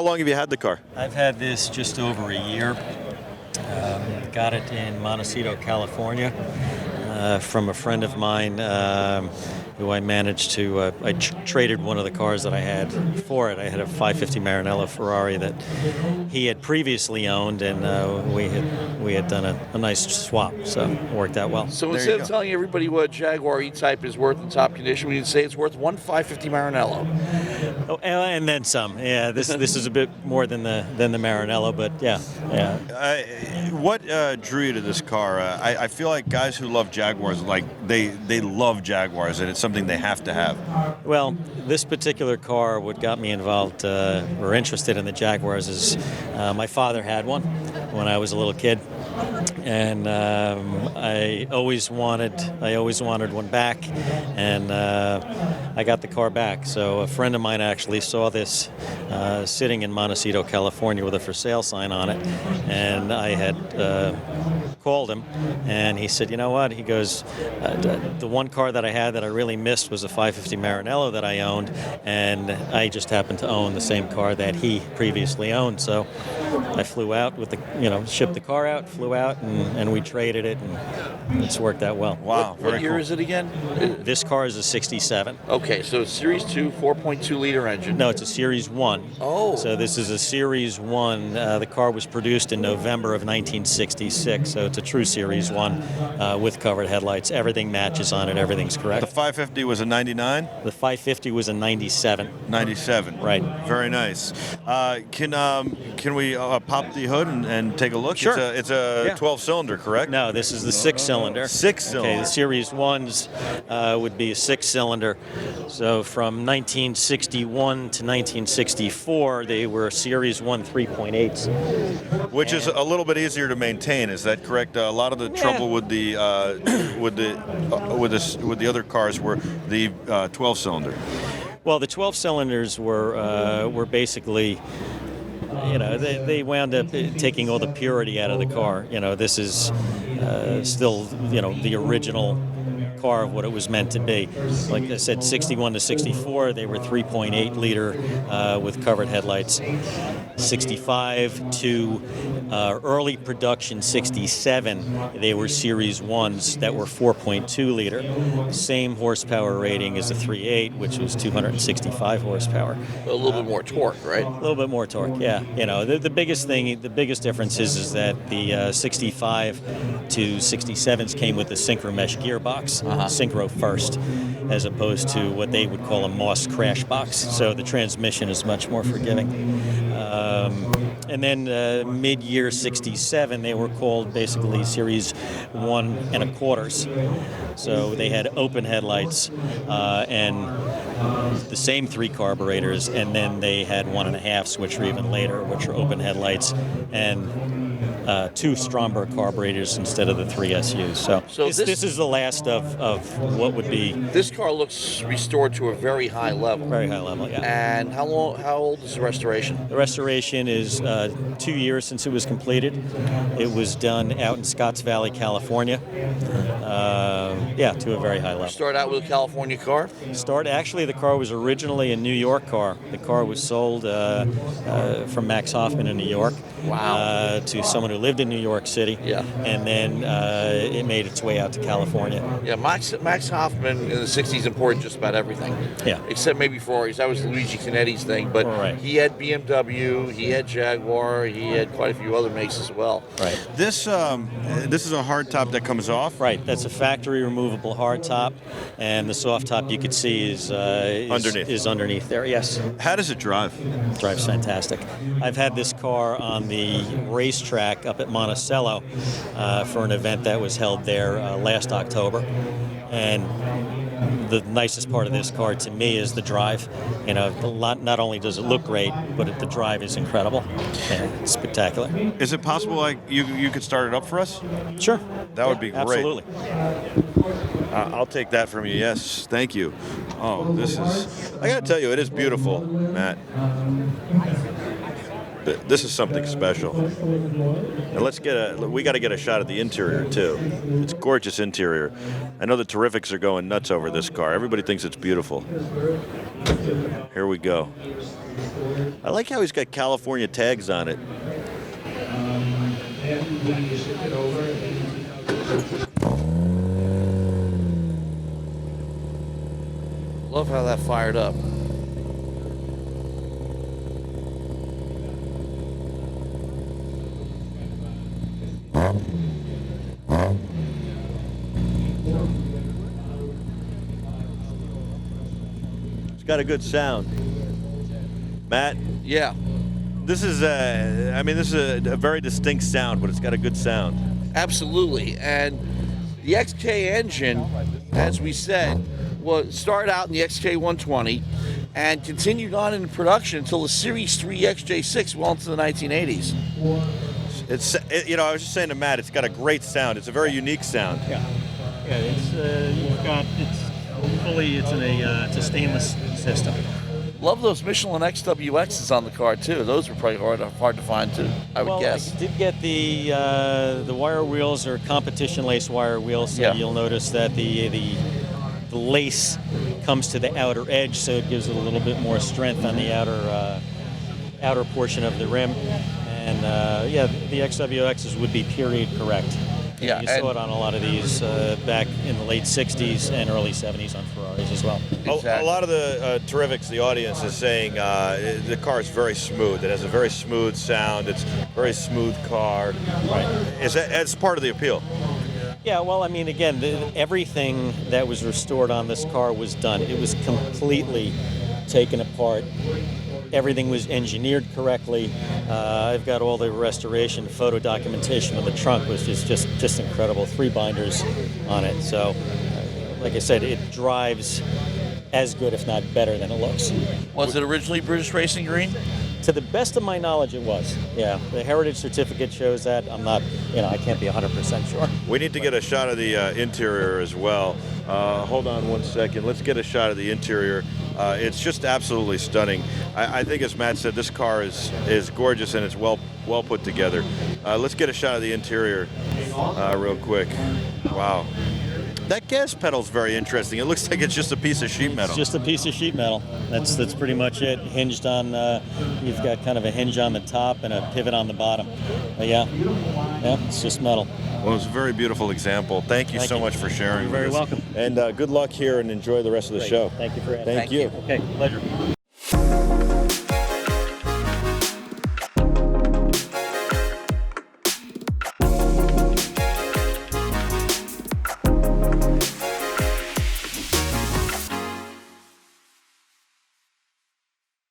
How long have you had the car? I've had this just over a year. Got it in Montecito, California, from a friend of mine who I managed to. I traded one of the cars that I had for it. I had a 550 Maranello Ferrari that he had previously owned, and we had done a nice swap, so it worked out well. So instead of telling everybody what a Jaguar E-Type is worth in top condition, we can say it's worth one 550 Maranello. Oh, and then some. Yeah, this is a bit more than the Maranello, but yeah. What drew you to this car? I feel like guys who love Jaguars, like they love Jaguars, and it's something they have to have. Well, this particular car, what got me involved or interested in the Jaguars is my father had one when I was a little kid, and I always wanted one back, and I got the car back. So a friend of mine actually saw this sitting in Montecito, California, with a for sale sign on it, and I had called him, and he said, you know what? He goes, the one car that I had that I really missed was a 550 Maranello that I owned, and I just happened to own the same car that he previously owned. So I flew out with shipped the car out, flew out, and we traded it, and it's worked out well. Wow. What year is it again? This car is a 67. Okay, so it's Series 2, 4.2 liter engine. No, it's a Series 1. Oh. So this is a Series 1. The car was produced in November of 1966, so it's a true Series 1 with covered headlights. Everything matches on it. Everything's correct. The 550 was a 99? The 550 was a 97. 97. Right. Very nice. Can we pop the hood and take a look? Sure. It's a 12-cylinder, correct? No, this is the 6-cylinder. 6-cylinder. Okay, the Series 1s would be a 6-cylinder. So from 1961 to 1964, they were Series 1 3.8s. Which is a little bit easier to maintain. Is that correct? A lot of the trouble with the other cars were the 12-cylinder. Well, the 12 cylinders were basically, they wound up taking all the purity out of the car. This is still, the original car of what it was meant to be. Like I said, 61 to 64, they were 3.8 liter with covered headlights. 65 to early production 67, they were Series 1s that were 4.2 liter. Same horsepower rating as the 3.8, which was 265 horsepower. A little bit more torque, right? A little bit more torque, yeah. The biggest difference is that the 65 to 67s came with the synchro mesh gearbox, synchro first, as opposed to what they would call a Moss crash box. So the transmission is much more forgiving. And then mid-year 67, they were called basically Series 1 1/4. So they had open headlights and the same 3 carburetors, and then they had 1.5s, which were even later, which are open headlights, and 2 Stromberg carburetors instead of the 3 SUs. So this is the last of what would be. This car looks restored to a very high level. Very high level, yeah. And how old is the restoration? The restoration is 2 years since it was completed. It was done out in Scotts Valley, California. To a very high level. Start out with a California car? Actually, the car was originally a New York car. The car was sold from Max Hoffman in New York. Wow. To someone who lived in New York City. Yeah. And then it made its way out to California. Yeah, Max Hoffman in the 60s imported just about everything. Yeah. Except maybe Ferraris. That was Luigi Canetti's thing. But right. He had BMW, he had Jaguar, he had quite a few other makes as well. Right. This is a hard top that comes off? Right. That's a factory removable hard top. And the soft top you could see is underneath there, yes. How does it drive? It drives fantastic. I've had this car on the racetrack up at Monticello for an event that was held there last October. And the nicest part of this car to me is the drive. Not only does it look great, but the drive is incredible. It's spectacular. Is it possible you could start it up for us? Sure. That would be great. Absolutely. I'll take that from you. Yes, thank you. Oh, I got to tell you, it is beautiful, Matt. This is something special. And we got to get a shot of the interior too. It's gorgeous interior. I know the Terrifics are going nuts over this car. Everybody thinks it's beautiful. Here we go. I like how he's got California tags on it. Love how that fired up. It's got a good sound. Matt? Yeah, This is a very distinct sound, but it's got a good sound. absolutely. And the XK engine, as we said, started out in the XK 120 and continued on in production until the Series 3 XJ6 well into the 1980s. I was just saying to Matt, it's got a great sound. It's a very unique sound. Yeah, it's it's a stainless system. Love those Michelin XWXs on the car too. Those were probably hard to find too, I would guess. I did get the wire wheels or competition lace wire wheels, so Yeah. you'll notice that the lace comes to the outer edge, so it gives it a little bit more strength on the outer portion of the rim. And the XWXs would be period correct. Yeah, You saw it on a lot of these back in the late 60s and early 70s on Ferraris as well. A lot of the Terrifics, the audience is saying the car is very smooth. It has a very smooth sound. It's a very smooth car. Right. It's part of the appeal. Yeah, well, I mean, again, everything that was restored on this car was done. It was completely taken apart. Everything was engineered correctly. I've got all the restoration photo documentation of the trunk, which is just incredible. 3 binders on it. So, like I said, it drives as good, if not better, than it looks. Was it originally British Racing Green? To the best of my knowledge, it was. Yeah, the heritage certificate shows that. I'm not, I can't be 100% sure. We need to get a shot of the interior as well. Hold on one second. Let's get a shot of the interior. It's just absolutely stunning. I think, as Matt said, this car is gorgeous and it's well put together. Let's get a shot of the interior real quick. Wow. That gas pedal's very interesting. It looks like it's just a piece of sheet metal. It's just a piece of sheet metal. That's pretty much it. Hinged on, you've got kind of a hinge on the top and a pivot on the bottom. But yeah, it's just metal. Well, it's a very beautiful example. Thank you so much for sharing. You're very with us. welcome. And good luck here and enjoy the rest of the show. Thank you for asking. Thank you. Okay, pleasure.